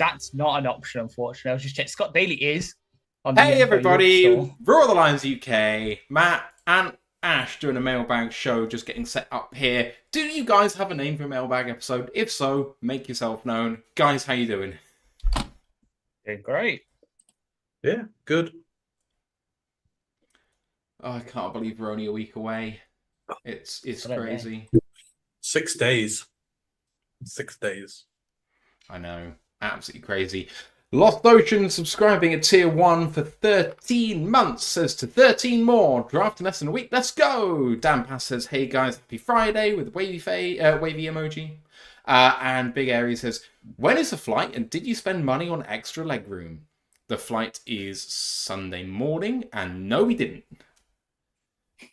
that's not an option, unfortunately. I was just checking. Scott Daly is on the Hey everybody, store. Roar of the Lions UK, Matt and Ash doing a mailbag show, just getting set up here. Do you guys have a name for a mailbag episode? If so, make yourself known. Guys, how you doing? Doing great. Yeah, good. Oh, I can't believe we're only a week away. It's crazy. 6 days. 6 days. I know, absolutely crazy. Lost Ocean subscribing at tier 1 for 13 months says to 13 more. Draft in less than a week. Let's go. Dan Pass says, hey guys, happy Friday with wavy emoji. And Big Aries says, when is the flight and did you spend money on extra legroom? The flight is Sunday morning and no, we didn't.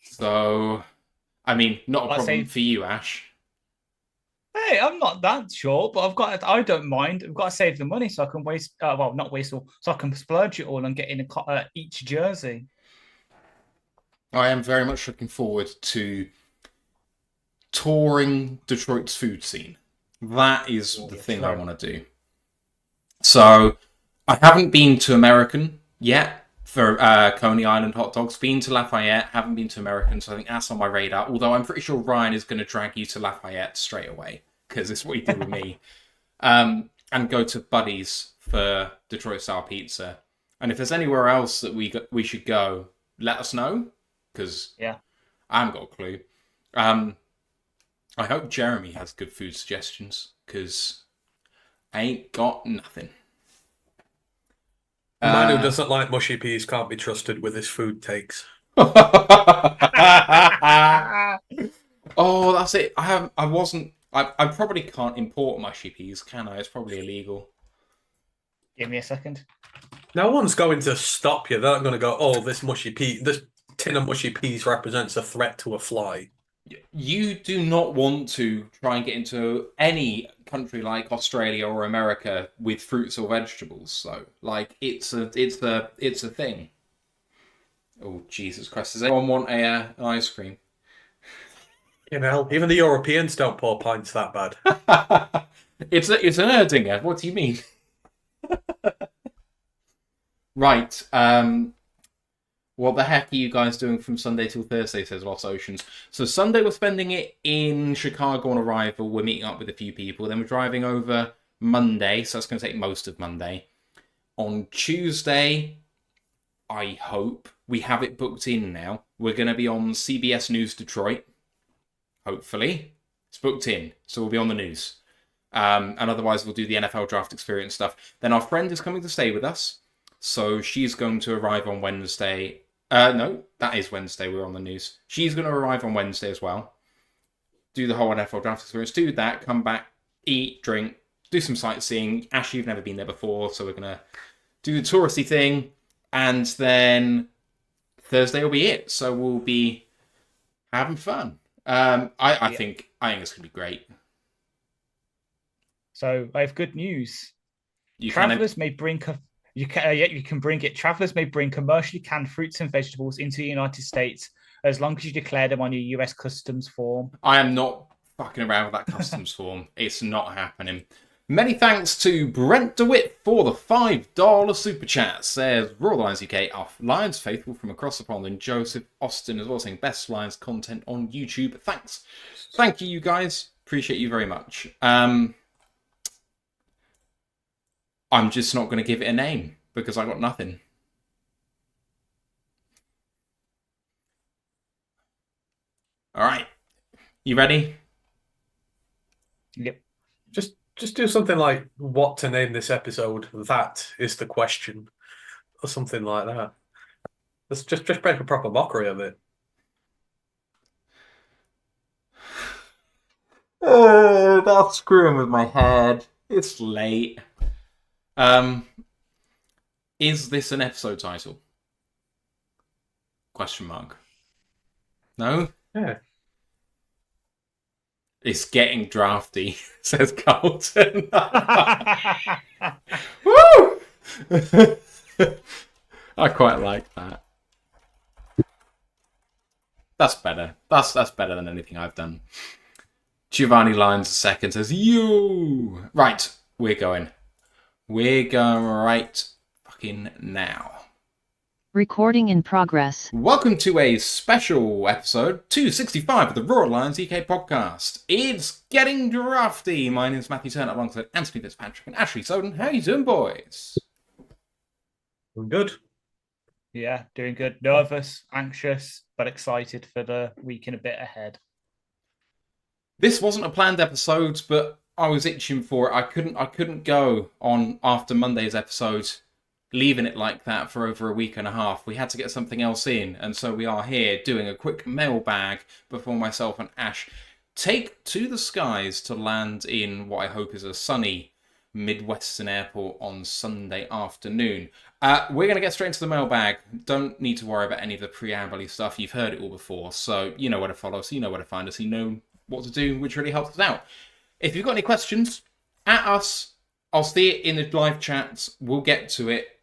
So, I mean, not a problem for you, Ash. Hey, I'm not that short, but I don't mind. I've got to save the money so I can waste, not waste all, so I can splurge it all and get in each jersey. I am very much looking forward to touring Detroit's food scene. That is the thing I want to do. So, I haven't been to American yet for Coney Island hot dogs. Been to Lafayette, haven't been to American, so I think that's on my radar. Although I'm pretty sure Ryan is going to drag you to Lafayette straight away, because it's what he did with me. And go to Buddy's for Detroit-style pizza. And if there's anywhere else that we should go, let us know, because I haven't got a clue. I hope Jeremy has good food suggestions, because I ain't got nothing. A man who doesn't like mushy peas can't be trusted with his food takes. Oh, that's it. I probably can't import mushy peas, can I? It's probably illegal. Give me a second. No one's going to stop you. They're not going to go, oh, this tin of mushy peas represents a threat to a fly. You do not want to try and get into any country like Australia or America with fruits or vegetables. So, like, it's a thing. Oh, Jesus Christ! Does anyone want an ice cream? You know, even the Europeans don't pour pints that bad. It's an Erdinger. What do you mean? Right. What the heck are you guys doing from Sunday till Thursday, says Lost Oceans. So Sunday we're spending it in Chicago on arrival. We're meeting up with a few people. Then we're driving over Monday, so that's going to take most of Monday. On Tuesday, I hope, we have it booked in now. We're going to be on CBS News Detroit. Hopefully. It's booked in, so we'll be on the news. And otherwise we'll do the NFL draft experience stuff. Then our friend is coming to stay with us. So she's going to arrive on Wednesday. No, that is Wednesday. We're on the news. She's going to arrive on Wednesday as well. Do the whole NFL draft experience. Do that. Come back. Eat. Drink. Do some sightseeing. Ash, you've never been there before, so we're going to do the touristy thing. And then Thursday will be it. So we'll be having fun. I think it's going to be great. So I have good news. Travelers may bring... You can bring it. Travelers may bring commercially canned fruits and vegetables into the United States as long as you declare them on your US customs form. I am not fucking around with that customs form. It's not happening. Many thanks to Brent DeWitt for the $5 super chat. Says Royal Lions UK are Lions faithful from across the pond, and Joseph Austin as well saying best Lions content on YouTube. Thanks. Thank you guys. Appreciate you very much. I'm just not going to give it a name because I got nothing. All right. You ready? Yep. Just do something like what to name this episode. That is the question. Or something like that. Let's just make a proper mockery of it. Oh, that's screwing with my head. It's late. Is this an episode title? Question mark. No? Yeah. It's getting drafty, says Carlton. Woo! I quite like that. That's better. That's better than anything I've done. Giovanni Lyons II says, you! Right, we're going. We're going right fucking now. Recording in progress. Welcome to a special episode 265 of the Roar Lions UK podcast. It's getting drafty. My name's Matthew Turner alongside Anthony Fitzpatrick and Ashley Soden. How you doing, boys? I'm good. Yeah, doing good. Nervous, anxious, but excited for the week and a bit ahead. This wasn't a planned episode, but I was itching for it. I couldn't go on after Monday's episode, leaving it like that for over a week and a half. We had to get something else in, and so we are here doing a quick mailbag before myself and Ash take to the skies to land in what I hope is a sunny Midwestern airport on Sunday afternoon. We're going to get straight into the mailbag. Don't need to worry about any of the preamble stuff. You've heard it all before, so you know where to follow us, you know where to find us, you know what to do, which really helps us out. If you've got any questions, at us. I'll see it in the live chats. We'll get to it.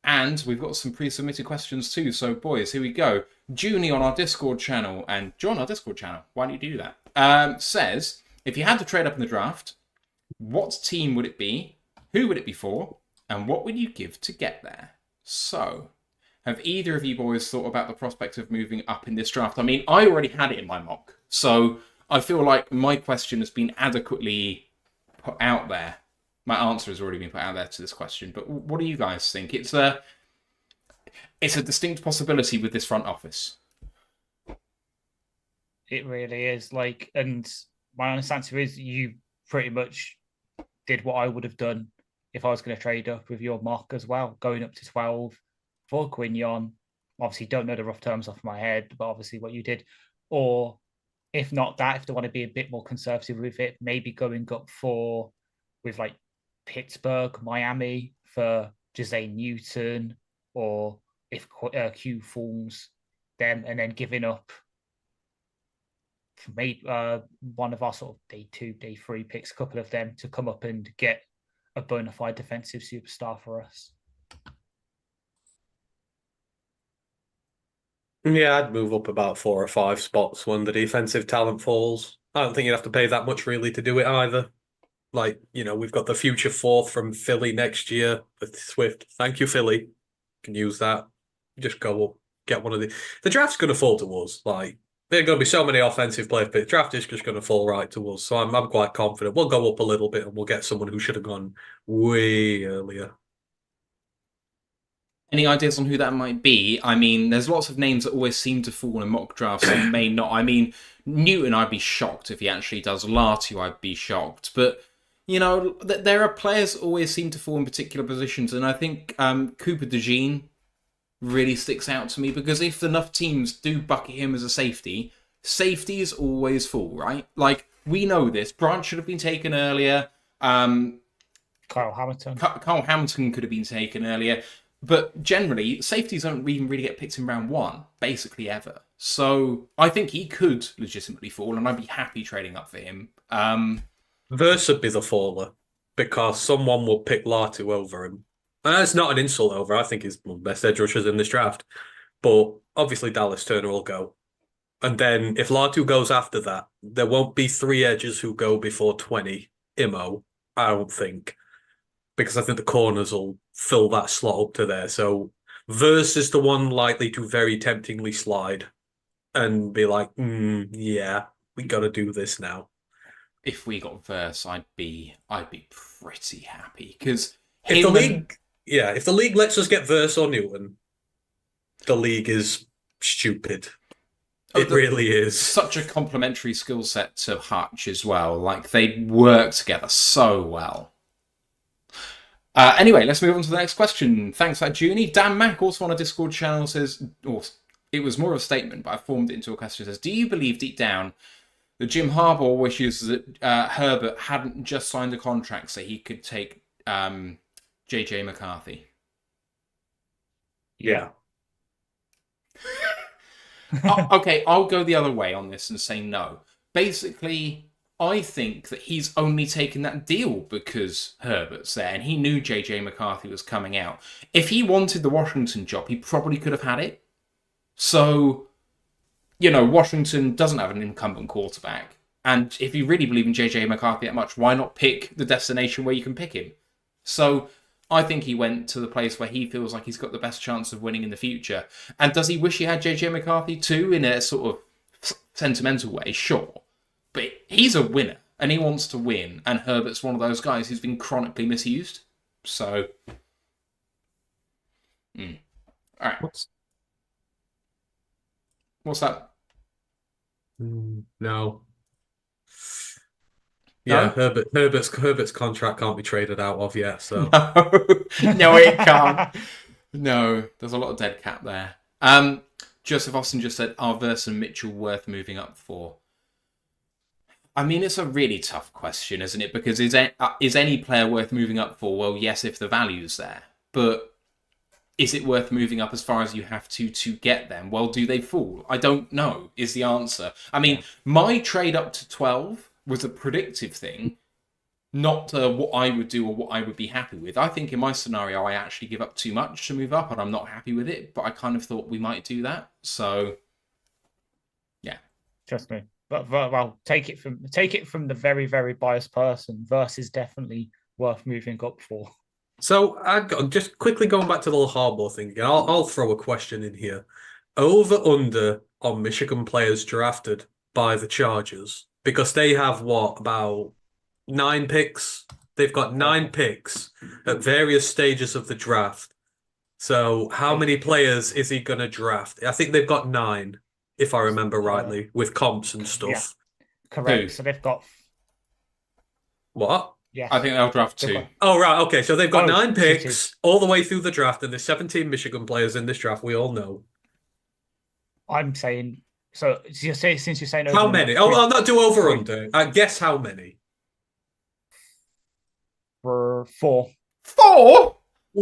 And we've got some pre-submitted questions too. So, boys, here we go. Junie on our Discord channel, and join our Discord channel. Why don't you do that? Says, if you had to trade up in the draft, what team would it be? Who would it be for? And what would you give to get there? So, have either of you boys thought about the prospect of moving up in this draft? I mean, I already had it in my mock. So, I feel like my question has been adequately put out there. My answer has already been put out there to this question. But what do you guys think? It's a distinct possibility with this front office. It really is. And my honest answer is you pretty much did what I would have done if I was going to trade up with your mock as well, going up to 12 for Quignon. Obviously, don't know the rough terms off my head, but obviously what you did. Or if not that, if they want to be a bit more conservative with it, maybe going up with like Pittsburgh, Miami for Jose Newton, or if Q falls, them, and then giving up maybe one of our sort of day 2, day 3 picks, a couple of them to come up and get a bona fide defensive superstar for us. Yeah, I'd move up about 4 or 5 spots when the defensive talent falls. I don't think you'd have to pay that much really to do it either. Like, we've got the future 4th from Philly next year with Swift. Thank you, Philly. Can use that. Just go up, get one of the draft's going to fall to us. Like, there are going to be so many offensive players, but the draft is just going to fall right to us. So I'm quite confident. We'll go up a little bit and we'll get someone who should have gone way earlier. Any ideas on who that might be? I mean, there's lots of names that always seem to fall in mock drafts and may not. I mean, Newton, I'd be shocked if he actually does. Latu, I'd be shocked. But, there are players that always seem to fall in particular positions. And I think Cooper DeJean really sticks out to me because if enough teams do bucket him as a safety, safeties always fall, right? Like, we know this. Branch should have been taken earlier. Kyle Hamilton. Kyle Hamilton could have been taken earlier. But generally, safeties don't even really get picked in round 1, basically ever. So I think he could legitimately fall, and I'd be happy trading up for him. Verse would be the faller, because someone will pick Latu over him. And that's not an insult over. I think he's one of the best edge rushers in this draft. But obviously Dallas Turner will go. And then if Latu goes after that, there won't be 3 edges who go before 20 IMO, I don't think. Because I think the corners will fill that slot up to there. So Verse is the one likely to very temptingly slide and be like, yeah, we got to do this now. If we got Verse, I'd be pretty happy because if the league lets us get Verse or Newton, the league is stupid. It really is. Such a complementary skill set to Hutch as well. Like, they work together so well. Anyway, let's move on to the next question. Thanks for that, Junie. Dan Mack, also on a Discord channel, says, it was more of a statement, but I formed it into a question. It says, do you believe deep down that Jim Harbaugh wishes that Herbert hadn't just signed a contract so he could take JJ McCarthy? Yeah. Okay, I'll go the other way on this and say no. Basically, I think that he's only taken that deal because Herbert's there and he knew JJ McCarthy was coming out. If he wanted the Washington job, he probably could have had it. So, Washington doesn't have an incumbent quarterback. And if you really believe in JJ McCarthy that much, why not pick the destination where you can pick him? So, I think he went to the place where he feels like he's got the best chance of winning in the future. And does he wish he had JJ McCarthy too, in a sort of sentimental way? Sure. But he's a winner, and he wants to win. And Herbert's one of those guys who's been chronically misused. So... All right. What's that? No. Yeah, No? Herbert's contract can't be traded out of yet, so No, it can't. No, there's a lot of dead cap there. Joseph Austin just said, are Verse and Mitchell worth moving up for? I mean, it's a really tough question, isn't it? Because is any player worth moving up for? Well, yes, if the value's there. But is it worth moving up as far as you have to get them? Well, do they fall? I don't know, is the answer. I mean, my trade up to 12 was a predictive thing, not what I would do or what I would be happy with. I think in my scenario, I actually give up too much to move up, and I'm not happy with it, but I kind of thought we might do that. So, yeah. Trust me. But well, take it from the very, very biased person. Verse is definitely worth moving up for. So just quickly going back to the little hardball thing again. I'll throw a question in here. Over under on Michigan players drafted by the Chargers, because they have about 9 picks. They've got 9 picks at various stages of the draft. So how many players is he going to draft? I think they've got 9, if I remember rightly, with comps and stuff. Yeah. Correct. Who? So they've got What? Yeah, I think they'll draft 2. Oh, right. Okay. So they've got 9 2. picks all the way through the draft, and there's 17 Michigan players in this draft. We all know. I'm saying. So since you're saying How many? Oh, I'll not do over under. Guess how many? For 4. 4?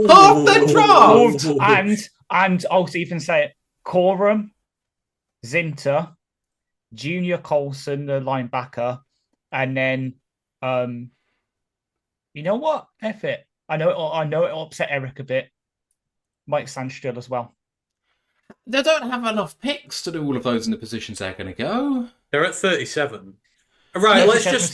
Half the draft! And I'll even say it. Coram, Zinter, Junior Colson, the linebacker, and then you know what? F it. I know it'll upset Eric a bit. Mike Sandstill as well. They don't have enough picks to do all of those in the positions they're going to go. They're at 37. Right, let's just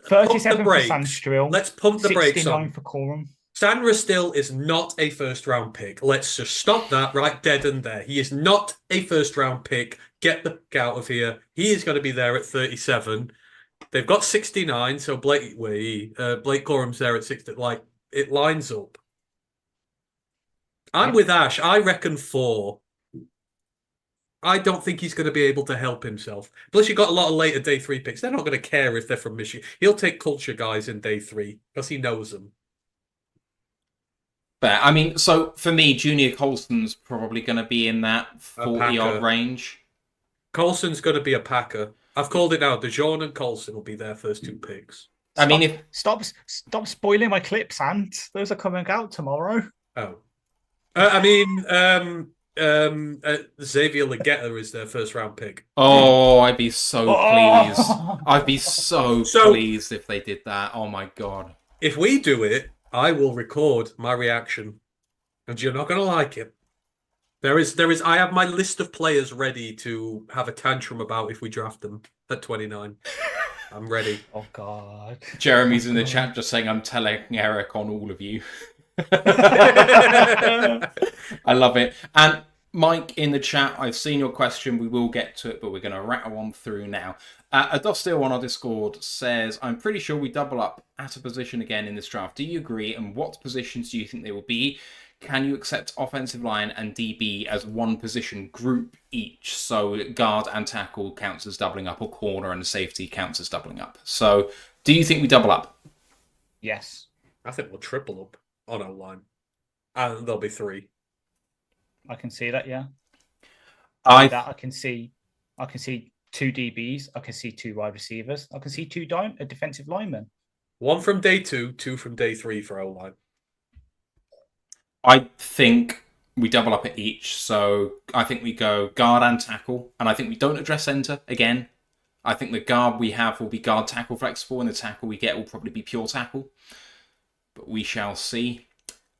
pump the brakes. Sandstrill, let's pump the brakes on. For Coram. Sandra Still is not a first-round pick. Let's just stop that right dead and there. He is not a first-round pick. Get the fuck out of here. He is going to be there at 37. They've got 69, so Blake Corum's there at 60. Like, it lines up. I'm with Ash. I reckon 4. I don't think he's going to be able to help himself. Plus, you've got a lot of later day 3 picks. They're not going to care if they're from Michigan. He'll take culture guys in day 3 because he knows them. But, I mean, so for me, Junior Colson's probably going to be in that 40-odd range. Colson's going to be a Packer. I've called it now. DeJohn and Colson will be their first 2 picks. Stop spoiling my clips, Ant. Those are coming out tomorrow. Oh. Xavier Legetta is their first round pick. Oh, I'd be so pleased. I'd be so pleased if they did that. Oh my god. If we do it, I will record my reaction. And you're not gonna like it. There is I have my list of players ready to have a tantrum about if we draft them at 29. I'm ready. Oh god. Jeremy's in the chat just saying I'm telling Eric on all of you. I love it. And Mike in the chat, I've seen your question. We will get to it, but we're going to rattle on through now. Adostil on our Discord says, I'm pretty sure we double up at a position again in this draft. Do you agree? And what positions do you think they will be? Can you accept offensive line and DB as one position group each? So guard and tackle counts as doubling up, or corner and safety counts as doubling up. So do you think we double up? Yes. I think we'll triple up on our line. And there'll be 3. I can see that, yeah. I can see 2 DBs. I can see 2 wide receivers. I can see 2 defensive linemen. 1 from day 2, 2 from day 3 for O-line. I think we double up at each. So I think we go guard and tackle. And I think we don't address center again. I think the guard we have will be guard, tackle, flexible. And the tackle we get will probably be pure tackle. But we shall see.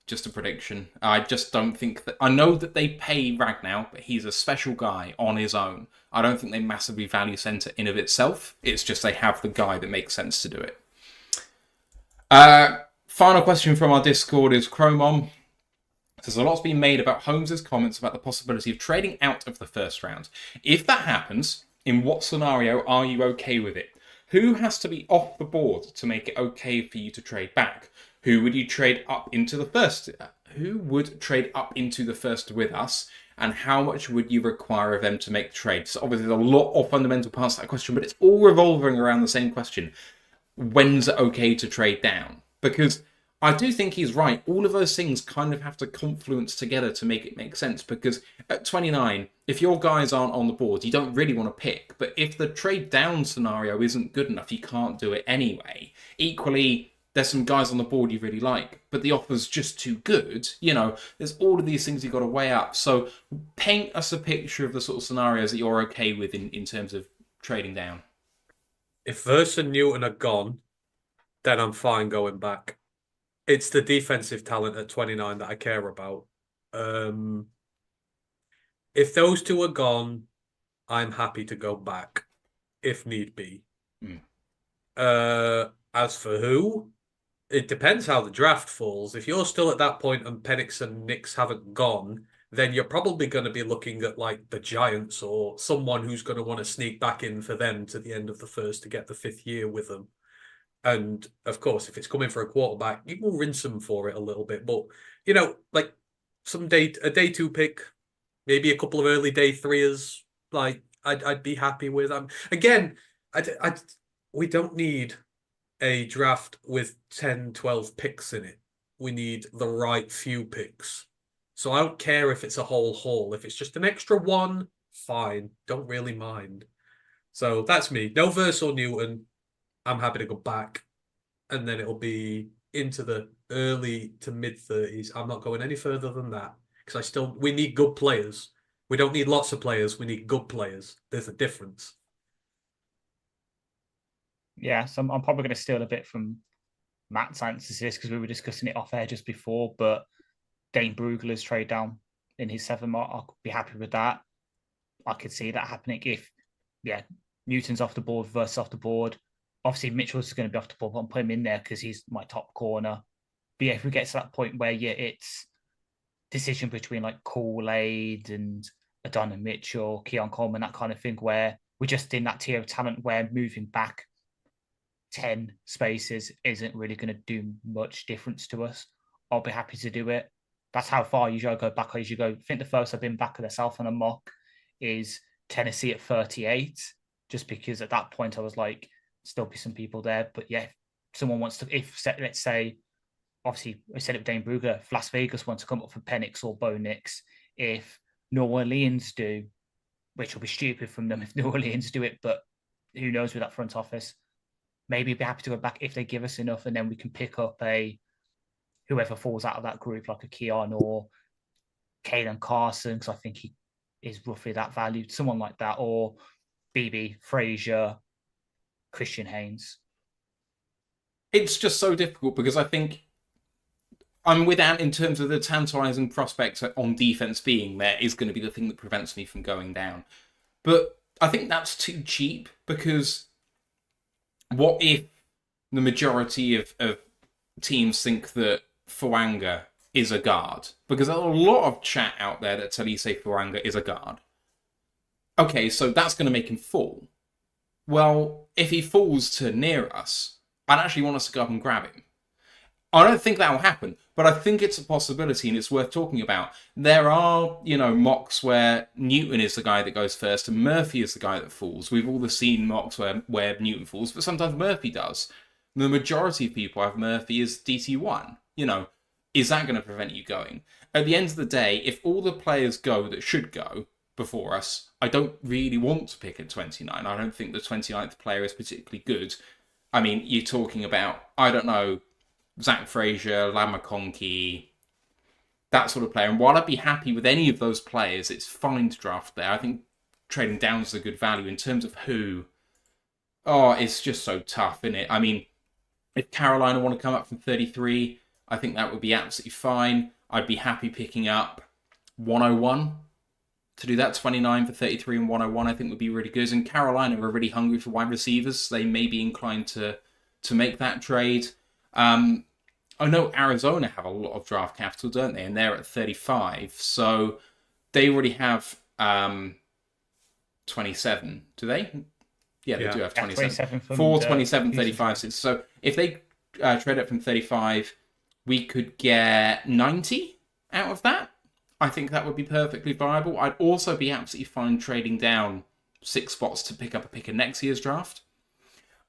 Just a prediction. I just don't think that... I know that they pay Ragnow, but he's a special guy on his own. I don't think they massively value centre in of itself. It's just they have the guy that makes sense to do it. Final question from our Discord is Chromon. There's a lot's been made about Holmes's comments about the possibility of trading out of the first round. If that happens, in what scenario are you okay with it? Who has to be off the board to make it okay for you to trade back? Who would you trade up into the first? Who would trade up into the first with us? And how much would you require of them to make the trade? So obviously there's a lot of fundamental parts to that question, but it's all revolving around the same question. When's it okay to trade down? Because I do think he's right. All of those things kind of have to confluence together to make it make sense. Because at 29, if your guys aren't on the board, you don't really want to pick. But if the trade down scenario isn't good enough, you can't do it anyway. Equally, there's some guys on the board you really like, but the offer's just too good. You know, there's all of these things you've got to weigh up. So paint us a picture of the sort of scenarios that you're okay with in terms of trading down. If Verse and Newton are gone, then I'm fine going back. It's the defensive talent at 29 that I care about. If those two are gone, I'm happy to go back, if need be. As for who, it depends how the draft falls. If you're still at that point and Penix and Nix haven't gone, then you're probably going to be looking at like the Giants or someone who's going to want to sneak back in for them to the end of the first to get the 5th year with them. And of course, if it's coming for a quarterback, you will rinse them for it a little bit. But, you know, like a day 2 pick, maybe a couple of early day 3s, like I'd be happy with. Again, we don't need a draft with 10, 12 picks in it. We need the right few picks. So I don't care if it's a whole haul. If it's just an extra one, fine. Don't really mind. So that's me. No Verse or Newton. I'm happy to go back. And then it'll be into the early to mid-30s. I'm not going any further than that. Because we need good players. We don't need lots of players. We need good players. There's a difference. Yeah, so I'm probably going to steal a bit from Matt's answers to this because we were discussing it off air just before, but Dane Brugler's trade down in his 7 mark, I'll be happy with that. I could see that happening if, Newton's off the board, Verse off the board. Obviously, Mitchell's going to be off the board, but I'm putting him in there because he's my top corner. But if we get to that point where, it's decision between like Kool-Aid and Adon Mitchell, Keon Coleman, that kind of thing, where we're just in that tier of talent where moving back 10 spaces isn't really going to do much difference to us, I'll be happy to do it. That's how far usually I go back. I usually go, I think the first I've been back of myself on a mock is Tennessee at 38, just because at that point I was like, still be some people there. But if someone wants to, let's say, obviously I said it with Dane Brugler, if Las Vegas wants to come up for Penix or Bo Nix, if New Orleans do, which will be stupid from them if New Orleans do it, but who knows with that front office, maybe be happy to go back if they give us enough, and then we can pick up whoever falls out of that group, like a Keon or Caden Carson, because I think he is roughly that value, someone like that, or BB Frazier, Christian Haynes. It's just so difficult because I think I'm with Ant in terms of the tantalising prospects on defense being there is going to be the thing that prevents me from going down. But I think that's too cheap because what if the majority of teams think that Fuanga is a guard? Because there's a lot of chat out there that tell you say Fuanga is a guard. Okay, so that's going to make him fall. Well, if he falls to near us, I'd actually want us to go up and grab him. I don't think that will happen, but I think it's a possibility and it's worth talking about. There are, mocks where Newton is the guy that goes first and Murphy is the guy that falls. We've all seen mocks where Newton falls, but sometimes Murphy does. The majority of people have Murphy as DT1. Is that going to prevent you going? At the end of the day, if all the players go that should go before us, I don't really want to pick at 29. I don't think the 29th player is particularly good. I mean, you're talking about, I don't know, Zach Frazier, Lam McConkey, that sort of player. And while I'd be happy with any of those players, it's fine to draft there. I think trading down is a good value. In terms of who, it's just so tough, isn't it? I mean, if Carolina want to come up from 33, I think that would be absolutely fine. I'd be happy picking up 101 to do that. 29 for 33 and 101 I think would be really good. And Carolina are really hungry for wide receivers. They may be inclined to make that trade. I know Arizona have a lot of draft capital, don't they? And they're at 35. So they already have 27. Do they? Yeah, they do have 27. 4, 27, 35. So if they trade up from 35, we could get 90 out of that. I think that would be perfectly viable. I'd also be absolutely fine trading down 6 spots to pick up a pick in next year's draft.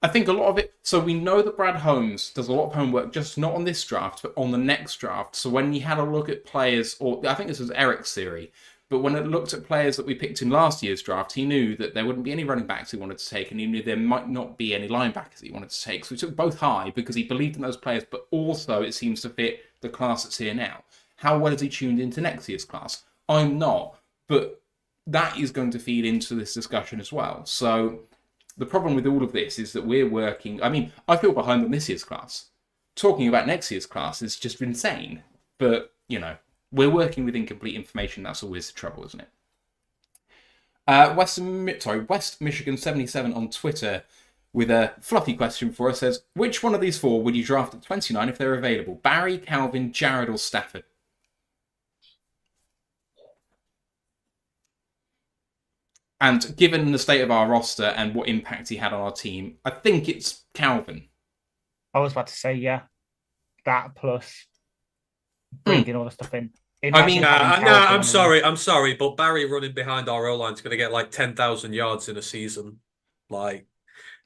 I think a lot of it... So we know that Brad Holmes does a lot of homework, just not on this draft, but on the next draft. So when he had a look at players, or I think this was Eric's theory, but when it looked at players that we picked in last year's draft, he knew that there wouldn't be any running backs he wanted to take, and he knew there might not be any linebackers he wanted to take. So he took both high because he believed in those players, but also it seems to fit the class that's here now. How well is he tuned into next year's class? I'm not, but that is going to feed into this discussion as well. So the problem with all of this is that we're working... I mean, I feel behind on this year's class. Talking about next year's class is just insane. But, you know, we're working with incomplete information. That's always the trouble, isn't it? West Michigan 77 on Twitter with a fluffy question for us says, which one of these 4 would you draft at 29 if they're available? Barry, Calvin, Jared, or Stafford? And given the state of our roster and what impact he had on our team, I think it's Calvin. I was about to say, yeah. That plus bringing all the stuff in. I'm sorry, but Barry running behind our O-line is going to get like 10,000 yards in a season. Like,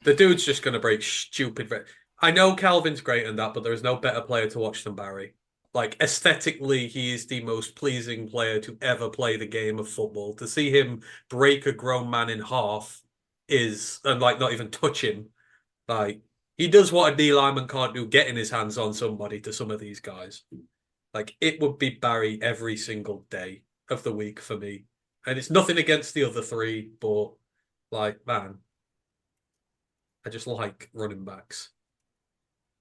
the dude's just going to break stupid... I know Calvin's great in that, but there is no better player to watch than Barry. Like, aesthetically, he is the most pleasing player to ever play the game of football. To see him break a grown man in half and like not even touch him. Like, he does what a D lineman can't do, getting his hands on somebody to some of these guys. Like, it would be Barry every single day of the week for me. And it's nothing against the other 3, but like, man, I just like running backs.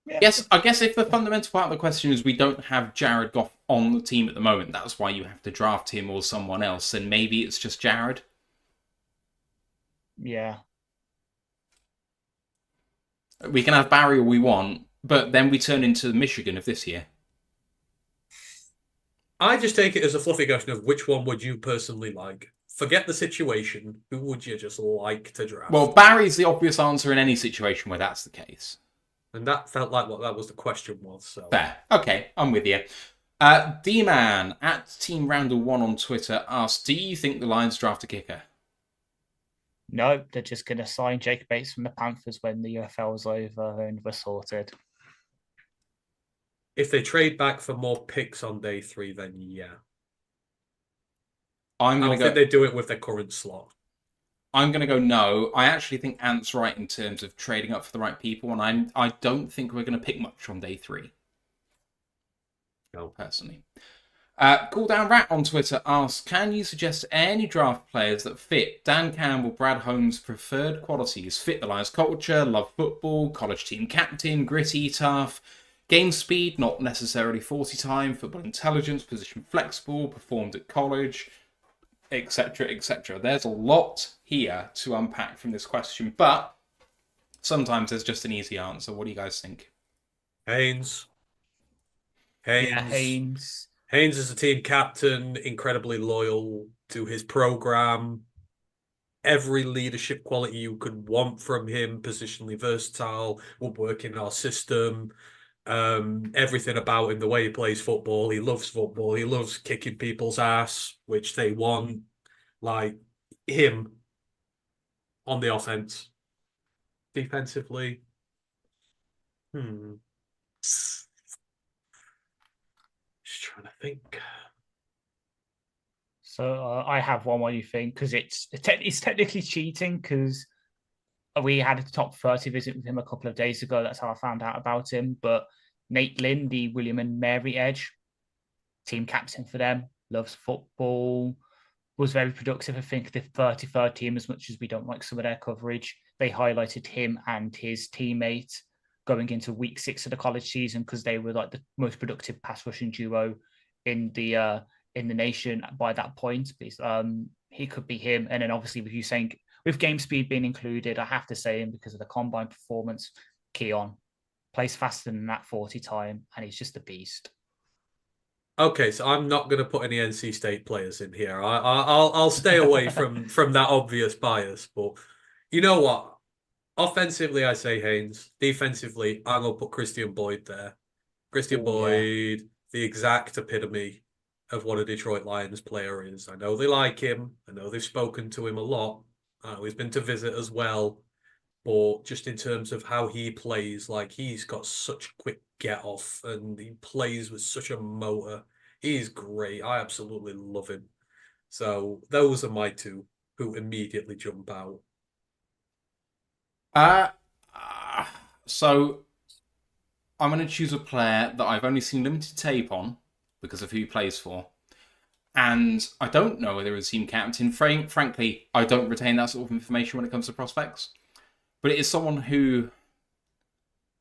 Yeah. Yes, I guess if the fundamental part of the question is we don't have Jared Goff on the team at the moment, that's why you have to draft him or someone else, then maybe it's just Jared. Yeah. We can have Barry all we want, but then we turn into Michigan of this year. I just take it as a fluffy question of which one would you personally like? Forget the situation. Who would you just like to draft? Well, Barry's the obvious answer in any situation where that's the case. And that felt like what that was the question was. So. Fair. Okay, I'm with you. D-Man at Team Roundel1 on Twitter asks, do you think the Lions draft a kicker? No, they're just going to sign Jacob Bates from the Panthers when the UFL's over and we're sorted. If they trade back for more picks on day 3, then yeah. I don't think they do it with their current slot. I'm going to go no. I actually think Ant's right in terms of trading up for the right people, and I don't think we're going to pick much on day 3. No, personally. Cool Down Rat on Twitter asks, can you suggest any draft players that fit Dan Campbell, Brad Holmes' preferred qualities? Fit the Lions culture, love football, college team captain, gritty, tough, game speed, not necessarily 40 time, football intelligence, position flexible, performed at college, etc., etc. There's a lot here to unpack from this question, but sometimes there's just an easy answer. What do you guys think? Haynes. Yeah, Haynes. Haynes is a team captain, incredibly loyal to his program. Every leadership quality you could want from him, positionally versatile, would work in our system. Everything about him, the way he plays football, he loves kicking people's ass, which they want. Like, him on the offense. Defensively, just trying to think. So I have one. What do you think? Because it's technically cheating because we had a top 30 visit with him a couple of days ago. That's how I found out about him. But Nate Lynn, the William and Mary Edge, team captain for them, loves football, was very productive. I think the 33rd team, as much as we don't like some of their coverage, they highlighted him and his teammate going into week 6 of the college season because they were like the most productive pass rushing duo in the nation by that point. He could be him. And then obviously with you saying with game speed being included, I have to say him because of the combine performance, Keon. plays faster than that 40 time, and he's just a beast. Okay, so I'm not going to put any NC State players in here. I'll stay away from that obvious bias. But you know what? Offensively, I say Haynes. Defensively, I'm going to put Christian Boyd there. Christian Boyd, the exact epitome of what a Detroit Lions player is. I know they like him. I know they've spoken to him a lot. He's been to visit as well. But just in terms of how he plays, like he's got such quick get off and he plays with such a motor. He's great. I absolutely love him. So those are my two who immediately jump out. So I'm going to choose a player that I've only seen limited tape on because of who he plays for. And I don't know whether he's a team captain. Frankly, I don't retain that sort of information when it comes to prospects. But it is someone who,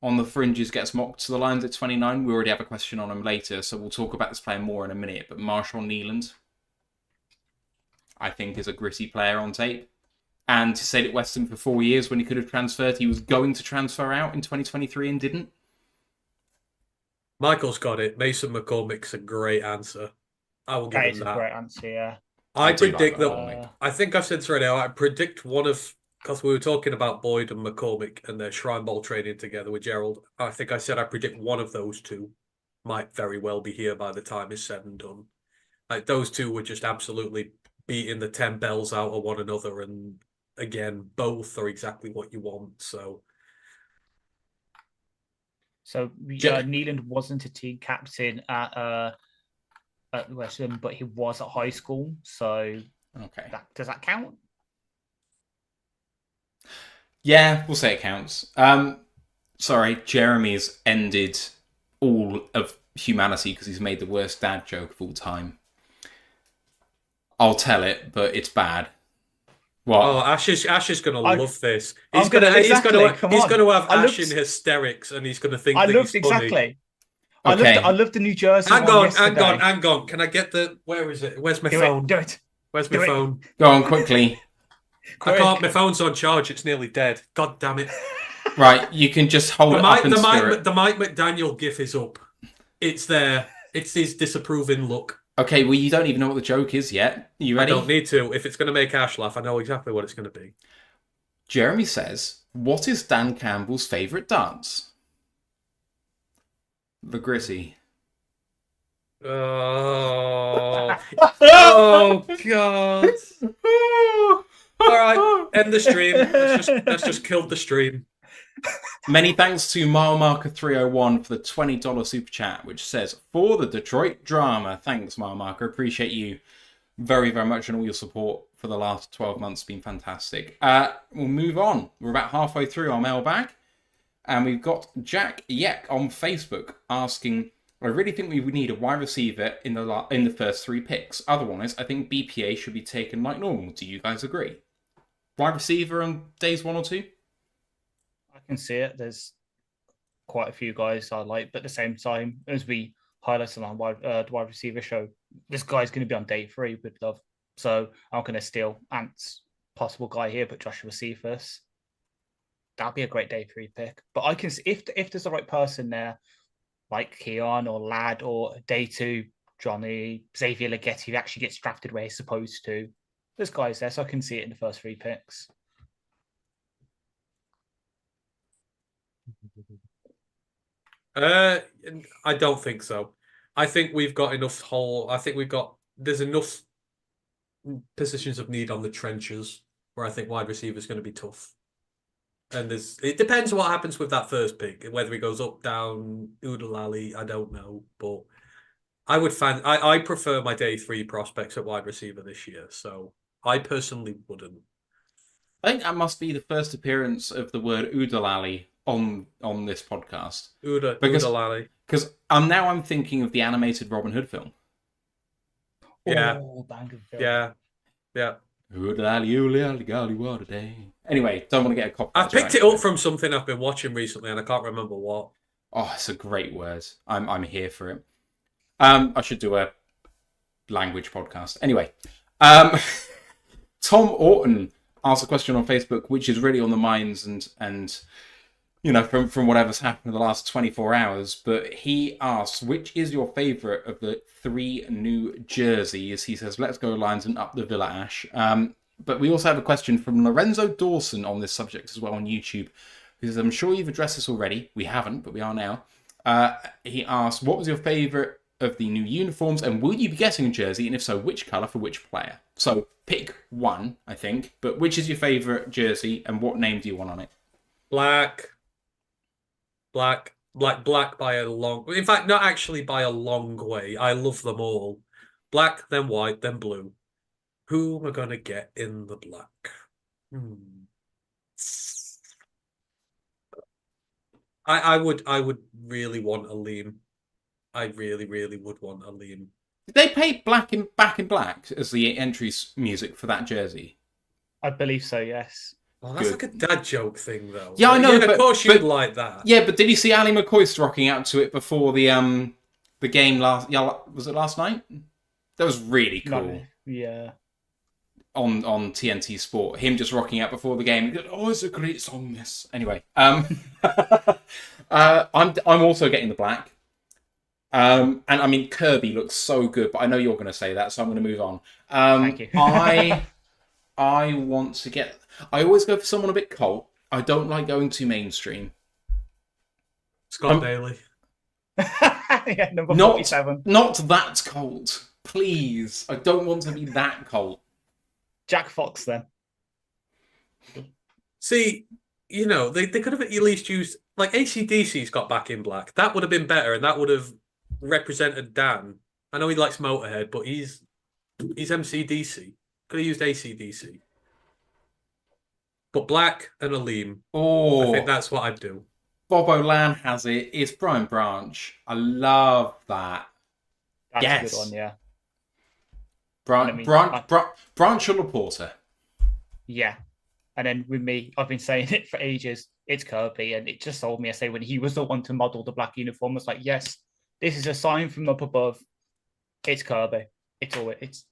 on the fringes, gets mocked to the Lions at 29. We already have a question on him later, so we'll talk about this player more in a minute. But Marshall Neeland, I think, is a gritty player on tape. And he stayed at Western for 4 years when he could have transferred. He was going to transfer out in 2023 and didn't. Michael's got it. Mason McCormick's a great answer. I will give him that. That is a great answer, yeah. I predict that. I think I've said this right now. I predict one of... Because we were talking about Boyd and McCormick and their Shrine Bowl training together with Gerald. I think I said I predict one of those two might very well be here by the time it's said and done. Like those two were just absolutely beating the 10 bells out of one another. And again, both are exactly what you want. So Neeland wasn't a team captain at Western, but he was at high school. So okay, does that count? Yeah, we'll say it counts. Sorry, Jeremy's ended all of humanity because he's made the worst dad joke of all time. I'll tell it, but it's bad. What? Oh, Ash is going to love this. He's going to have Ash in hysterics, and he's going to think that he's funny. I love the New Jersey. Hang on. Can I get the? Where is it? Where's my phone? Do it. Where's my phone? Go on quickly. I can't. My phone's on charge. It's nearly dead. God damn it! Right, you can just hold it up in spirit. The Mike McDaniel gif is up. It's there. It's his disapproving look. Okay, well, you don't even know what the joke is yet. Are you ready? I don't need to. If it's going to make Ash laugh, I know exactly what it's going to be. Jeremy says, "What is Dan Campbell's favourite dance?" The gritty. Oh, oh God! All right, end the stream. Let's just kill the stream. Many thanks to MileMarker301 for the $20 super chat, which says, "For the Detroit drama." Thanks, MileMarker. Appreciate you very, very much and all your support for the last 12 months. It's been fantastic. We'll move on. We're about halfway through our mailbag. And we've got Jack Yek on Facebook asking, "I really think we would need a wide receiver in the first 3 picks. Otherwise, I think BPA should be taken like normal. Do you guys agree? Wide receiver on days 1 or 2? I can see it. There's quite a few guys I like, but at the same time, as we highlighted on the wide receiver show, this guy's going to be on day 3 with Love. So I'm going to steal Ant's possible guy here, but Joshua Cephas. That'd be a great day 3 pick. But I can see if there's the right person there, like Keon or Ladd or day 2 Johnny, Xavier Leggetti, who actually gets drafted where he's supposed to. There's guys there, so I can see it in the first 3 picks. I don't think so. I think we've got enough there's enough positions of need on the trenches where I think wide receiver is going to be tough. And it depends what happens with that first pick, whether he goes up, down, Udalali, I don't know. But I prefer my day 3 prospects at wide receiver this year, so I personally wouldn't. I think that must be the first appearance of the word Udalali on this podcast. Udalali. Because I'm thinking of the animated Robin Hood film. Yeah. Oh, bang of film. Yeah. What a day. Anyway, don't want to get a copy. I picked it up from something I've been watching recently, and I can't remember what. Oh, it's a great word. I'm here for it. I should do a language podcast. Anyway, Tom Orton asked a question on Facebook, which is really on the minds and from whatever's happened in the last 24 hours. But he asks, which is your favourite of the 3 new jerseys? He says, let's go Lions and up the Villa Ash. But we also have a question from Lorenzo Dawson on this subject as well on YouTube. He says, I'm sure you've addressed this already. We haven't, but we are now. He asks, what was your favourite of the new uniforms, and will you be getting a jersey, and if so, which colour for which player? So pick one, I think, but which is your favourite jersey, and what name do you want on it? Black by a long... In fact, not actually by a long way. I love them all. Black, then white, then blue. Who am I going to get in the black? I would really want a Liam. I really, really would want a Liam. Did they pay Back in Black as the entry music for that jersey? I believe so, yes. Oh, that's like a dad joke thing, though. Yeah, I know. Of course you'd like that. Yeah, but did you see Ali McCoist rocking out to it before the game last? Yeah, was it last night? That was really cool. No, yeah. On TNT Sport, him just rocking out before the game. Oh, it's a great song, this. Anyway, I'm also getting the black. And I mean, Kirby looks so good, but I know you're going to say that, so I'm going to move on. Thank you. I want to get... I always go for someone a bit cult. I don't like going too mainstream. Scott Daly. Yeah, number 47. Not that cult. Please. I don't want to be that cult. Jack Fox, then. See, they could have at least used... Like, AC/DC's got Back in Black. That would have been better, and that would have represented Dan. I know he likes Motorhead, but he's MC/DC. Could have used AC/DC. But black and a Liam. Oh, I think that's what I'd do. Bobo Lan has it. It's Brian Branch. I love that. That's a good one, yeah. Branch or Laporta? Yeah. And then with me, I've been saying it for ages. It's Kirby, and it just sold me. I say when he was the one to model the black uniform, I was like, yes, this is a sign from up above. It's Kirby. It's always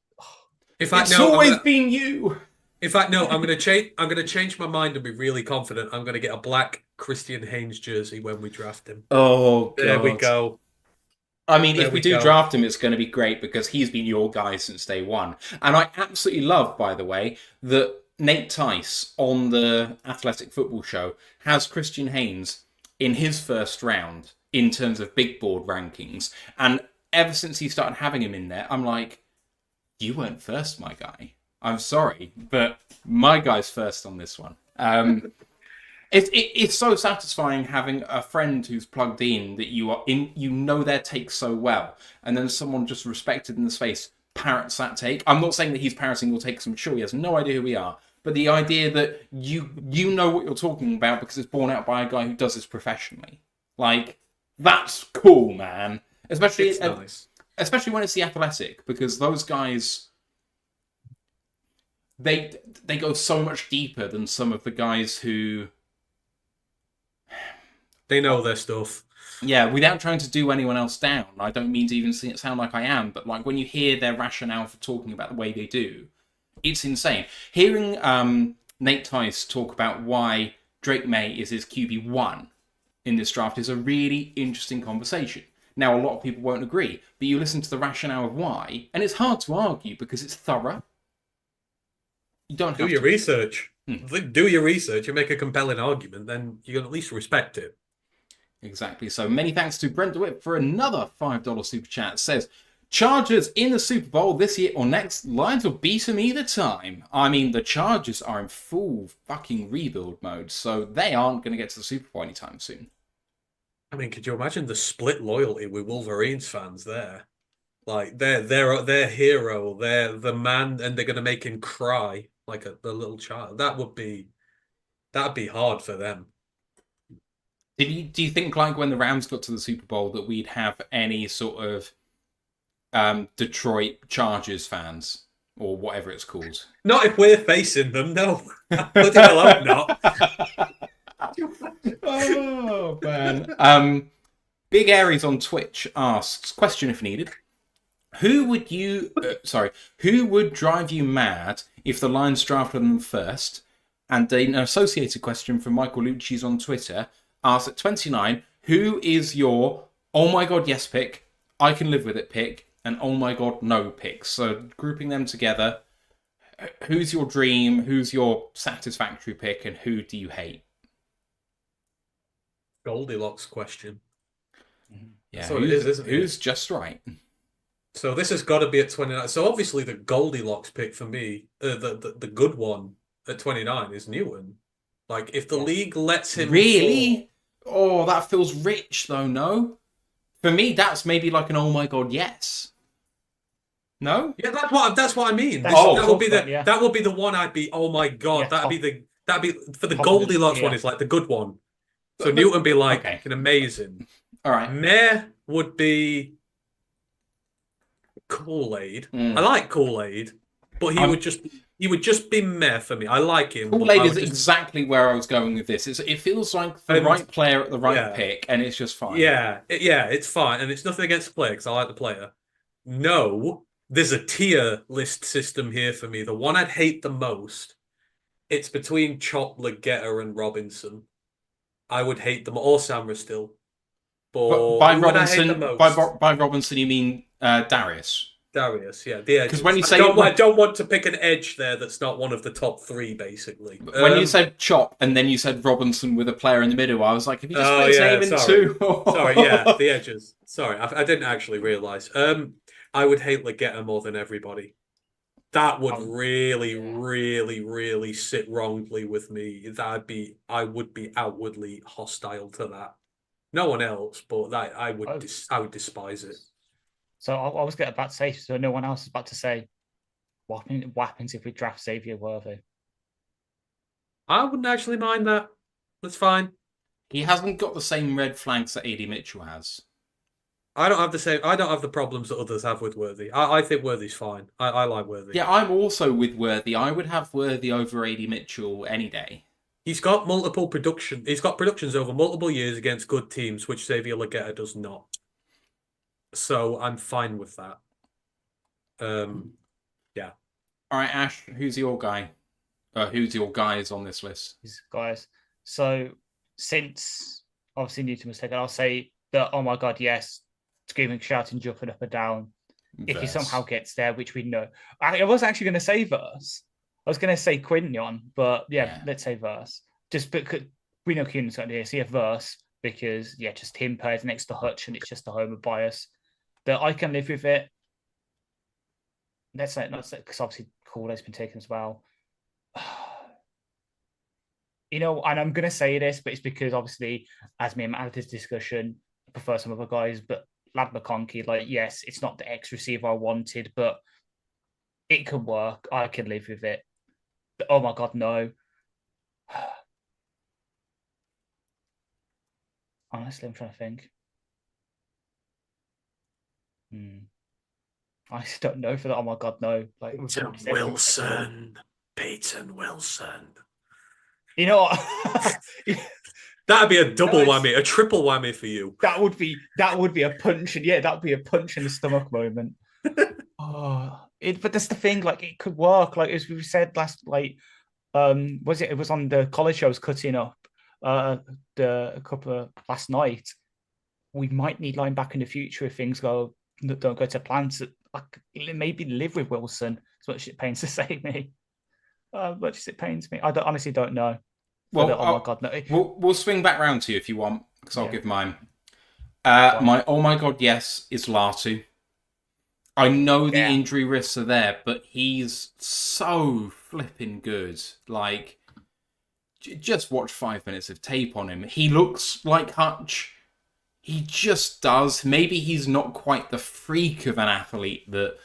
been you. In fact, no, I'm going to change my mind and be really confident. I'm going to get a black Christian Haynes jersey when we draft him. Oh, God. There we go. I mean, if we do draft him, it's going to be great because he's been your guy since day one. And I absolutely love, by the way, that Nate Tice on the Athletic Football Show has Christian Haynes in his first round in terms of big board rankings. And ever since he started having him in there, I'm like, you weren't first, my guy. I'm sorry, but my guy's first on this one. It's so satisfying having a friend who's plugged in that you know their take so well, and then someone just respected in the space parrots that take. I'm not saying that he's parroting your take because I'm sure he has no idea who we are, but the idea that you know what you're talking about because it's borne out by a guy who does this professionally, like, that's cool, man. Especially when it's the Athletic, because those guys. They go so much deeper than some of the guys who... They know their stuff. Yeah, without trying to do anyone else down. I don't mean to even sound like I am, but like when you hear their rationale for talking about the way they do, it's insane. Hearing Nate Tice talk about why Drake May is his QB1 in this draft is a really interesting conversation. Now, a lot of people won't agree, but you listen to the rationale of why, and it's hard to argue because it's thorough. You don't have do your research. Do your research and make a compelling argument, then you can at least respect it. Exactly. So many thanks to Brent DeWitt for another $5 super chat. It says, Chargers in the Super Bowl this year or next, Lions will beat them either time. I mean, the Chargers are in full fucking rebuild mode, so they aren't going to get to the Super Bowl anytime soon. I mean, could you imagine the split loyalty with Wolverines fans there? Like, they're hero, they're the man, and they're going to make him cry like the little child. That'd be hard for them. Do you think, like, when the Rams got to the Super Bowl, that we'd have any sort of Detroit Chargers fans or whatever it's called? Not if we're facing them, no. Bloody hell, I'm not. Oh, man. Big Aries on Twitch asks, question if needed. Who would drive you mad if the Lions drafted them first? And an associated question from Michael Lucci's on Twitter. asks at 29, who is your oh my god yes pick, I can live with it pick, and oh my god no pick? So grouping them together, who's your dream, who's your satisfactory pick, and who do you hate? Goldilocks question. Yeah, so it is, isn't who's it? just right? So this has got to be at 29. So obviously the Goldilocks pick for me, the good one at 29 is Newton. Like, if the league lets him Really? Oh, that feels rich, though, no? For me, that's maybe like an oh my god, yes. No? Yeah, that's what I mean. That would be the one I'd be, oh my god, Yeah, that'd be for the top Goldilocks of the- one is like the good one. So Newton would be like okay. amazing. All right. Meh would be Kool-Aid. I like Kool-Aid, but he would just be meh for me. I like him. Kool-Aid is exactly where I was going with this. It feels like the right player at the right pick, and it's just fine. Yeah, it's fine, and it's nothing against the player because I like the player. No, there's a tier list system here for me. The one I'd hate the most, it's between Chop, Legetta, and Robinson. I would hate them, or Samra still. But by Robinson, by Robinson, you mean Darius? Darius, yeah, the edge. Because when you say I don't want to pick an edge there that's not one of the top three, basically. When you said Chop and then you said Robinson with a player in the middle, I was like, have you just put his name in two? Sorry, yeah, the edges. Sorry, I didn't actually realise. I would hate Legetta more than everybody. That would really, really, really sit wrongly with me. I would be outwardly hostile to that. No one else, but I would despise it. So I was about to say, so no one else is about to say, what happens if we draft Xavier Worthy? I wouldn't actually mind that. That's fine. He hasn't got the same red flags that AD Mitchell has. I don't have the problems that others have with Worthy. I think Worthy's fine. I like Worthy. Yeah, I'm also with Worthy. I would have Worthy over AD Mitchell any day. He's got multiple production. He's got productions over multiple years against good teams, which Xavier Legetta does not. So I'm fine with that. Yeah. All right, Ash, who's your guy? Who's your guys on this list? These guys. So since obviously Newton was taken, I'll say that, oh my god, yes, screaming, shouting, jumping up and down. If he somehow gets there, which we know. I was actually going to say Verse. I was going to say Quinion, but yeah, let's say Verse. Just because we know Quinion's going to see a Verse because, yeah, just him paired next to Hutch and it's just a homer bias. That I can live with it. That's because obviously Corey's been taken as well. You know, and I'm going to say this, but it's because obviously, as me and Matt had this discussion, I prefer some other guys, but Lad McConkey, like, yes, it's not the X receiver I wanted, but it can work. I can live with it. But, oh my God, no. Honestly, I'm trying to think. I just don't know for that. Oh my God, no. Like Peyton Wilson. You know what? That'd be a double whammy, a triple whammy for you. That would be a punch, and yeah, that'd be a punch in the stomach moment. But that's the thing. Like, it could work. Like, as we said last, like, it was on the college shows cutting up a couple of last night. We might need linebacker in the future if things don't go to plan. So maybe live with Wilson, as much as it pains to say me. Much as it pains me, I honestly don't know. Well, oh my God, no. We'll swing back round to you if you want, because I'll give mine. My oh my God, yes, is Latu. I know the injury risks are there, but he's so flipping good. Like, just watch 5 minutes of tape on him. He looks like Hutch. He just does. Maybe he's not quite the freak of an athlete that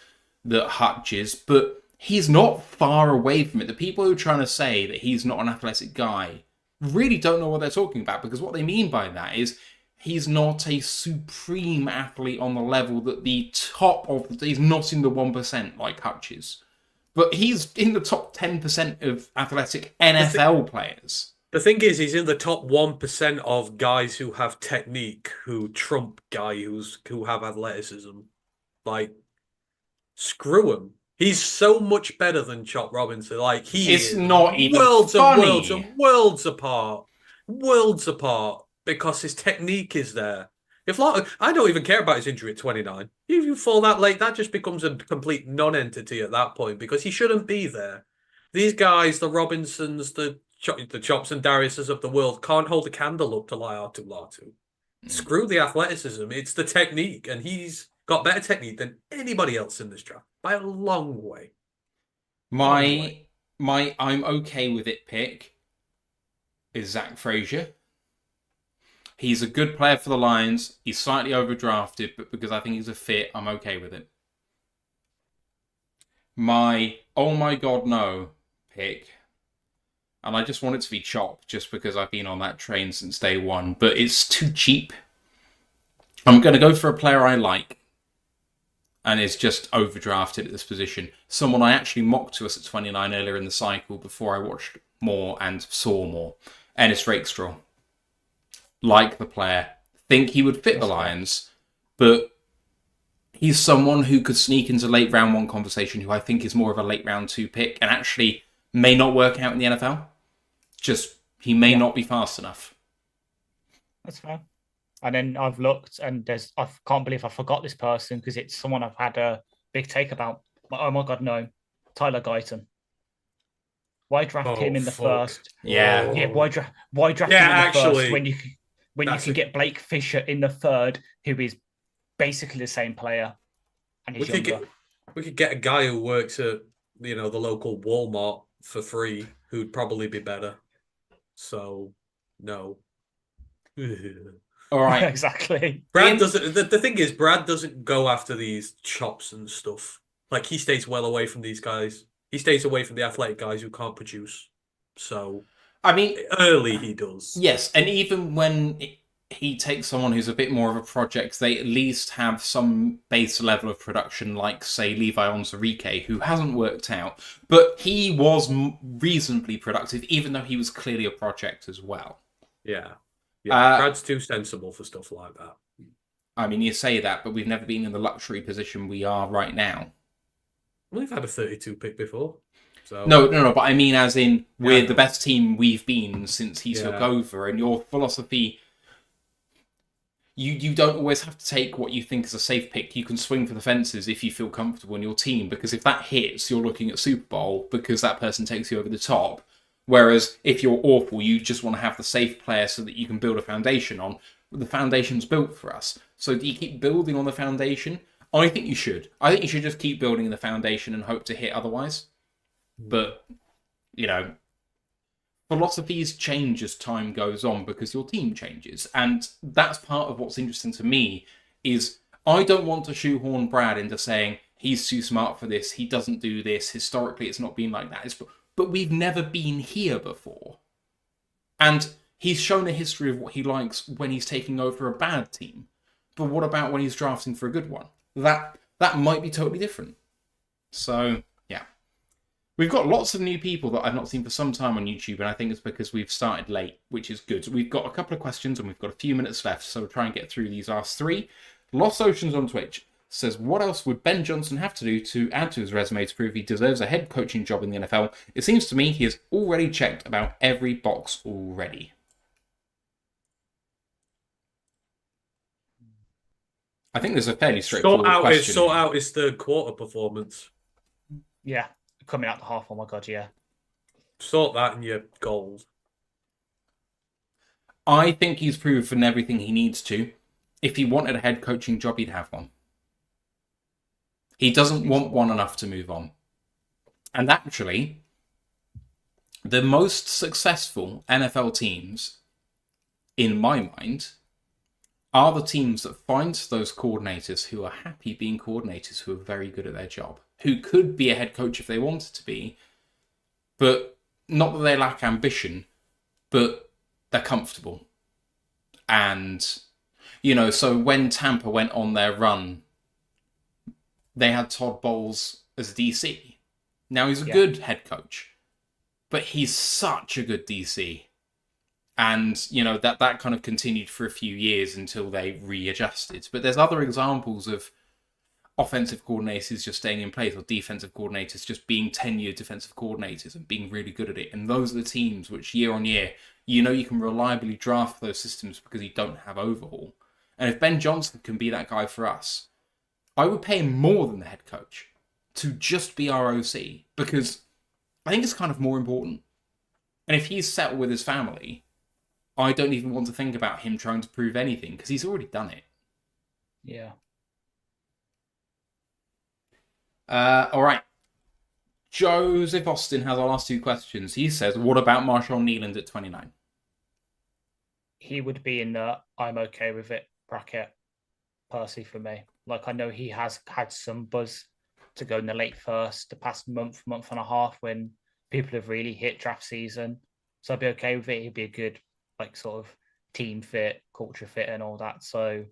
Hutch is, but he's not far away from it. The people who are trying to say that he's not an athletic guy really don't know what they're talking about, because what they mean by that is he's not a supreme athlete on the level that the top of... He's not in the 1% like Hutch is. But he's in the top 10% of athletic NFL players. The thing is, he's in the top 1% of guys who have technique, who trump guys who have athleticism. Like, screw him. He's so much better than Chop Robinson. Like, it's not even worlds funny. and worlds apart. Worlds apart. because his technique is there. If I don't even care about his injury at 29. If you fall that late, that just becomes a complete non-entity at that point because he shouldn't be there. These guys, the Robinsons, the Chops and Dariuses of the world, can't hold a candle up to Latu. Screw the athleticism. It's the technique, and he's got better technique than anybody else in this draft by a long way. My I'm okay with it pick is Zach Frazier. He's a good player for the Lions. He's slightly overdrafted, but because I think he's a fit, I'm okay with it. My oh my god no pick, and I just want it to be Chop just because I've been on that train since day one, but it's too cheap. I'm going to go for a player I like and is just overdrafted at this position. Someone I actually mocked to us at 29 earlier in the cycle before I watched more and saw more. Ennis Rakestraw. Like the player. Think he would fit the Lions, but he's someone who could sneak into late round 1 conversation who I think is more of a late round 2 pick and actually may not work out in the NFL. Just, he may not be fast enough. That's fair. And then I've looked and I can't believe I forgot this person because it's someone I've had a big take about. Oh my God, no. Tyler Guyton. Why draft him in the first? Yeah. Yeah, why draft him in the first when you can get Blake Fisher in the third, who is basically the same player and he's younger. We could get a guy who works at the local Walmart for free who'd probably be better. So no. All right. Exactly. Brad doesn't. The thing is, Brad doesn't go after these chops and stuff. Like, he stays well away from these guys. He stays away from the athletic guys who can't produce. So, I mean, early he does. Yes, and even when he takes someone who's a bit more of a project, they at least have some base level of production, like, say, Levi Onwuzurike, who hasn't worked out. But he was reasonably productive, even though he was clearly a project as well. Yeah. Brad's too sensible for stuff like that. I mean, you say that, but we've never been in the luxury position we are right now. We've had a 32 pick before. So No, but I mean as in, we're the best team we've been since he took over, and your philosophy, you don't always have to take what you think is a safe pick. You can swing for the fences if you feel comfortable in your team, because if that hits, you're looking at Super Bowl, because that person takes you over the top. Whereas if you're awful, you just want to have the safe player so that you can build a foundation on. The foundation's built for us. So do you keep building on the foundation? I think you should. I think you should just keep building the foundation and hope to hit otherwise. But, philosophies change as time goes on because your team changes. And that's part of what's interesting to me is I don't want to shoehorn Brad into saying he's too smart for this, he doesn't do this, historically it's not been like that. But we've never been here before. And he's shown a history of what he likes when he's taking over a bad team. But what about when he's drafting for a good one? That might be totally different. So, yeah. We've got lots of new people that I've not seen for some time on YouTube, and I think it's because we've started late, which is good. We've got a couple of questions, and we've got a few minutes left, so we'll try and get through these last 3. Lost Oceans on Twitch says, what else would Ben Johnson have to do to add to his resume to prove he deserves a head coaching job in the NFL? It seems to me he has already checked about every box already. I think there's a fairly straightforward question. Sort out his third quarter performance. Yeah, coming out the half. Oh my God, yeah. Sort that and you're gold. I think he's proven everything he needs to. If he wanted a head coaching job, he'd have one. He doesn't want one enough to move on. And actually, the most successful NFL teams, in my mind, are the teams that find those coordinators who are happy being coordinators, who are very good at their job, who could be a head coach if they wanted to be, but not that they lack ambition, but they're comfortable. And, so when Tampa went on their run, they had Todd Bowles as DC. Now, he's a good head coach, but he's such a good DC. And, that kind of continued for a few years until they readjusted. But there's other examples of, offensive coordinators just staying in place, or defensive coordinators just being tenured defensive coordinators and being really good at it. And those are the teams which, year on year, you can reliably draft those systems because you don't have overhaul. And if Ben Johnson can be that guy for us, I would pay him more than the head coach to just be our OC, because I think it's kind of more important. And if he's settled with his family, I don't even want to think about him trying to prove anything, because he's already done it. Yeah. All right. Joseph Austin has our last 2 questions. He says, what about Marshall Neeland at 29? He would be in the I'm okay with it bracket, personally, for me. Like, I know he has had some buzz to go in the late first the past month and a half when people have really hit draft season. So I'd be okay with it. He'd be a good, like, sort of team fit, culture fit and all that. So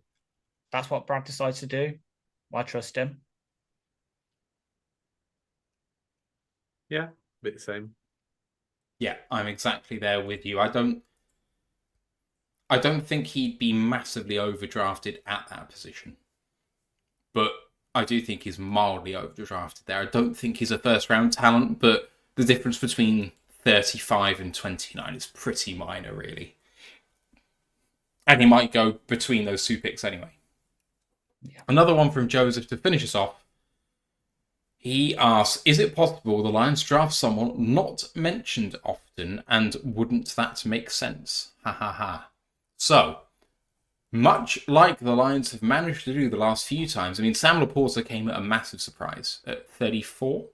that's what Brad decides to do. I trust him. Yeah, a bit the same. Yeah, I'm exactly there with you. I don't think he'd be massively overdrafted at that position. But I do think he's mildly overdrafted there. I don't think he's a first-round talent, but the difference between 35 and 29 is pretty minor, really. And he might go between those 2 picks anyway. Yeah. Another one from Joseph to finish us off. He asks, is it possible the Lions draft someone not mentioned often, and wouldn't that make sense? Ha ha ha. So, much like the Lions have managed to do the last few times, I mean, Sam Laporta came at a massive surprise at 34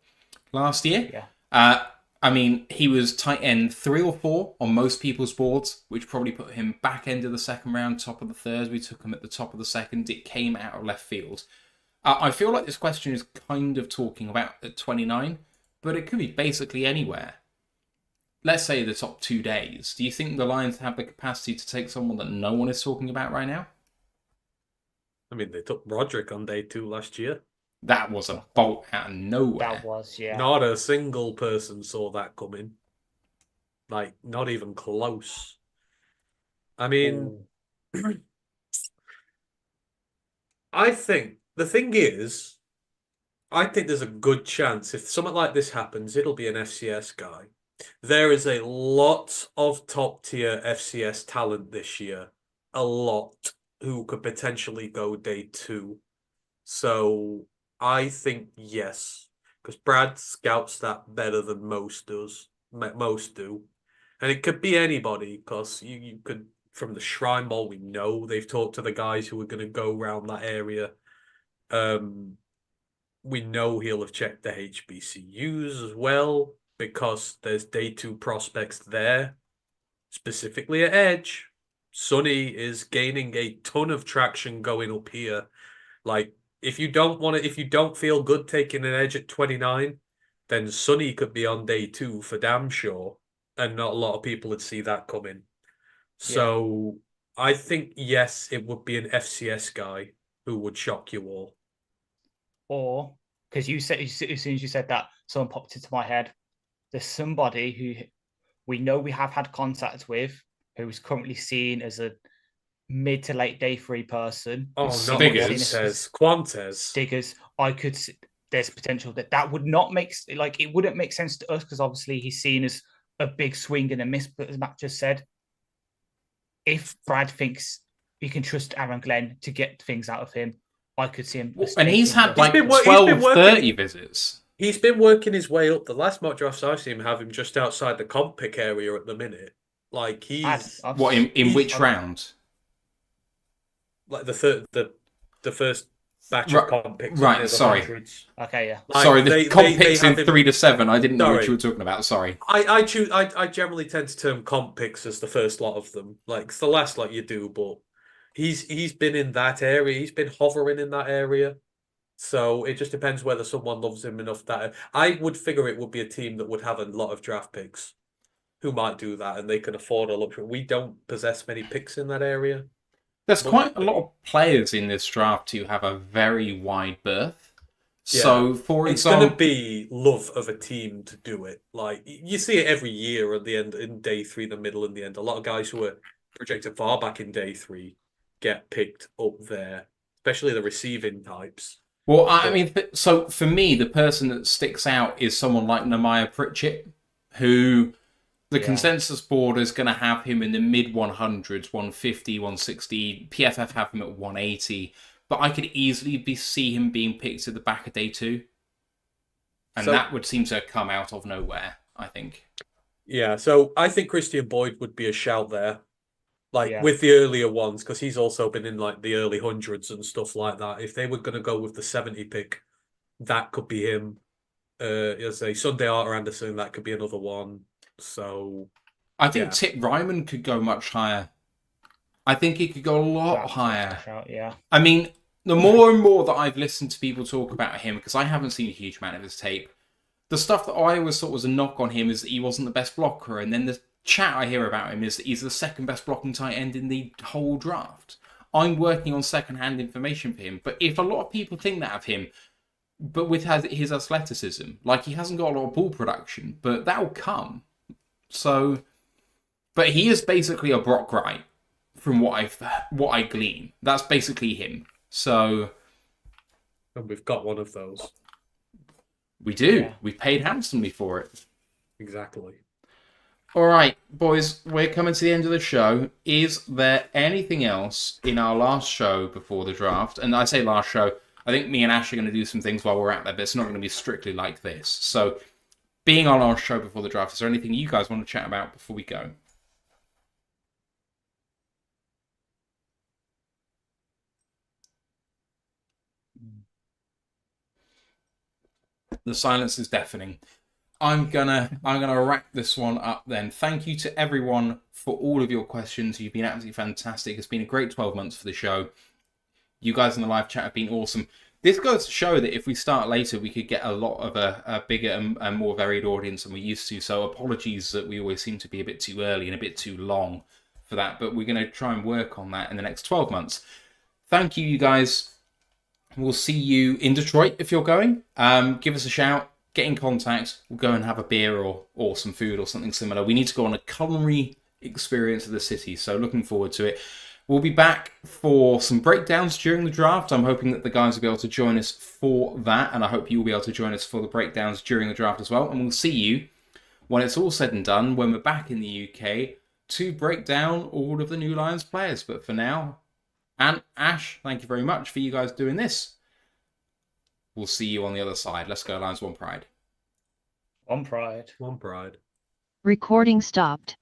last year. Yeah. I mean, he was tight end 3 or 4 on most people's boards, which probably put him back end of the second round, top of the third. We took him at the top of the second. It came out of left field. I feel like this question is kind of talking about at 29, but it could be basically anywhere. Let's say the top 2 days. Do you think the Lions have the capacity to take someone that no one is talking about right now? I mean, they took Roderick on day 2 last year. That was a bolt out of nowhere. That was, yeah. Not a single person saw that coming. Like, not even close. I mean, I think the thing is, I think there's a good chance if something like this happens, it'll be an FCS guy. There is a lot of top tier FCS talent this year. A lot who could potentially go day 2. So I think yes, because Brad scouts that better than most do. And it could be anybody, because you could, from the Shrine Bowl, we know they've talked to the guys who are going to go around that area. We know he'll have checked the HBCUs as well, because there's day 2 prospects there, specifically at edge. Sonny is gaining a ton of traction going up here. Like, if you don't feel good taking an edge at 29, then Sonny could be on day 2 for damn sure, and not a lot of people would see that coming. So I think yes, it would be an FCS guy who would shock you all. Or, because you said, as soon as you said that, someone popped into my head. There's somebody who we know we have had contact with, who is currently seen as a mid to late day 3 person. Oh, not Quantes. Stiggers. I could see there's potential that would not make, like, it wouldn't make sense to us, because obviously he's seen as a big swing and a miss, but as Matt just said, if Brad thinks he can trust Aaron Glenn to get things out of him, I could see him. And he's had like 12, 30 visits. He's been working his way up. The last mock drafts I've seen him have him just outside the comp pick area at the minute. Like, he's... What, in which round? Like the first batch of comp picks. Right, sorry. Okay, yeah. Like, sorry, the comp picks in 3 to 7. I didn't know what you were talking about. Sorry. I generally tend to term comp picks as the first lot of them. Like, it's the last lot you do, but he's been in that area. He's been hovering in that area. So it just depends whether someone loves him enough that I would figure it would be a team that would have a lot of draft picks who might do that, and they can afford a luxury. We don't possess many picks in that area. There's quite a lot of players in this draft who have a very wide berth. Yeah. So, for example, it's going to be love of a team to do it. Like, you see it every year at the end, in day 3, the middle, and the end. A lot of guys who are projected far back in day 3 get picked up there, especially the receiving types. Well, I mean, so for me, the person that sticks out is someone like Nehemiah Pritchett, who the consensus board is going to have him in the mid 100s, 150, 160. PFF have him at 180, but I could easily see him being picked at the back of day 2. And that would seem to come out of nowhere, I think. Yeah, so I think Christian Boyd would be a shout there. With the earlier ones, because he's also been in like the early hundreds and stuff like that. If they were going to go with the 70 pick, that could be him. As a Sunday Arthur Anderson, that could be another one. So I think Tip Ryman could go much higher. I think he could go a lot higher. I mean, the more and more that I've listened to people talk about him, because I haven't seen a huge amount of his tape, the stuff that I always thought was a knock on him is that he wasn't the best blocker, and then the chat I hear about him is that he's the second best blocking tight end in the whole draft. I'm working on second-hand information for him, but if a lot of people think that of him, but with his athleticism, like he hasn't got a lot of ball production, but that'll come. So, but he is basically a Brock Wright, from what I glean. That's basically him. So, and we've got one of those. We do. Yeah. We paid handsomely for it. Exactly. All right, boys, we're coming to the end of the show. Is there anything else in our last show before the draft? And I say last show, I think me and Ash are going to do some things while we're out there, but it's not going to be strictly like this. So, being our last show before the draft, is there anything you guys want to chat about before we go? The silence is deafening. I'm gonna wrap this one up then. Thank you to everyone for all of your questions. You've been absolutely fantastic. It's been a great 12 months for the show. You guys in the live chat have been awesome. This goes to show that if we start later, we could get a lot of a bigger and more varied audience than we used to. So apologies that we always seem to be a bit too early and a bit too long for that. But we're going to try and work on that in the next 12 months. Thank you, you guys. We'll see you in Detroit if you're going. Give us a shout. Get in contact. We'll go and have a beer or some food or something similar. We need to go on a culinary experience of the city, so looking forward to it. We'll be back for some breakdowns during the draft. I'm hoping that the guys will be able to join us for that, and I hope you'll be able to join us for the breakdowns during the draft as well. And we'll see you when it's all said and done, when we're back in the UK, to break down all of the new Lions players. But for now, and Ash, thank you very much for you guys doing this. We'll see you on the other side. Let's go, Lions. One Pride. One Pride. One Pride. Recording stopped.